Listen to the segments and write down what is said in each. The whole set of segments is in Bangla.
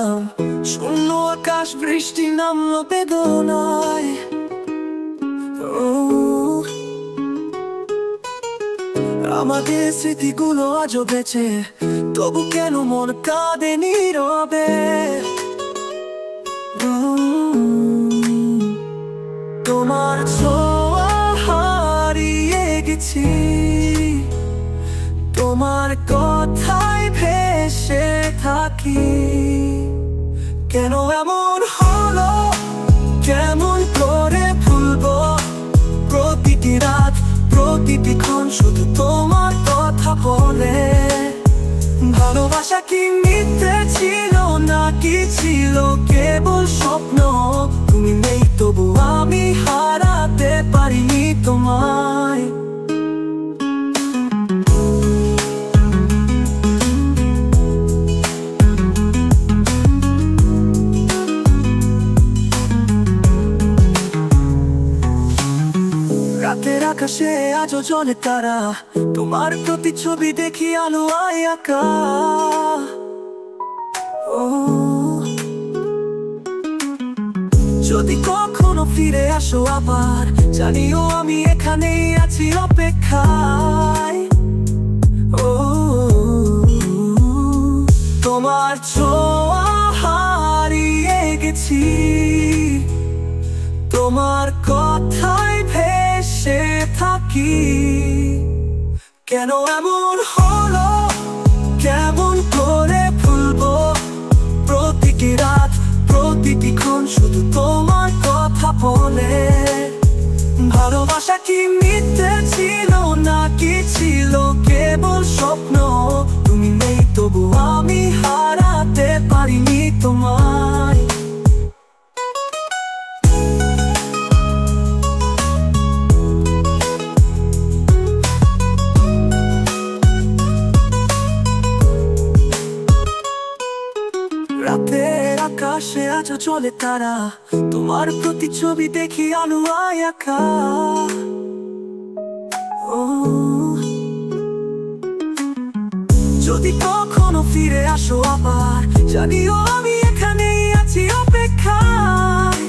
গেলাম, শূন্য আকাশ, বৃষ্টি নামলো বেদনায়। আমাদের স্মৃতিগুলো আজও বেঁচে, তবু কেন মন কাঁদে নীরবে। তোমার ছোঁয়া হারিয়ে গেছি, তোমার কথায় ভেসে থাকি। কেন এমন হলো, কেমন করে ভুলবো? প্রতিটি রাত, প্রতিটি ক্ষণ শুধু তোমার কথা বলে। ভালোবাসা কি মিথ্যে ছিল, নাকি ছিল কেবল স্বপ্ন? তুমি নেই তবু আমি হারাতে পারিনি তোমায়। রাতের আকাশে আজও জ্বলে তারা, তোমার প্রতিচ্ছবি দেখি আলো আঁকা। যদি কখনো ফিরে আসো আবার, জানিও আমি এখানেই আছি অপেক্ষায়। তোমার ছোঁয়া হারিয়ে গেছি, তোমার কথায় ভেসে থাকি। কেন এমন হলো, কেমন করে ভুলবো? প্রতিটি রাত, প্রতিটি ক্ষণ শুধু তোমার কথা বলে। ভালোবাসা কি মিথ্যে ছিল, নাকি ছিল কেবল স্বপ্ন? তুমি নেই তবু আমি হারাতে পারিনি তোমায়। রাতের আকাশে আজও জ্বলে তারা, তোমার প্রতিচ্ছবি দেখি আলো আঁকা। যদি কখনো ফিরে আসো আবার, জানিও আমি এখানেই আছি অপেক্ষায়।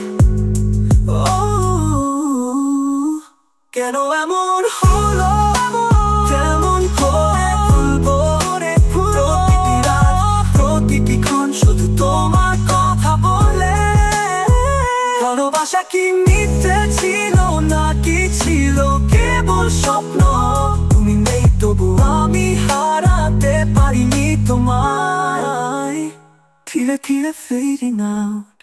কেন এমন হলো, কেমন করে ভুলবো? প্রতিটি রাত, প্রতিটি ক্ষণ শুধু তোমার কথা বলে। ভালোবাসা কি মিথ্যে ছিল, নাকি ছিল কেবল স্বপ্ন? তুমি নেই তবু আমি হারাতে পারিনি তোমায়। ধীরে ধীরে fading out,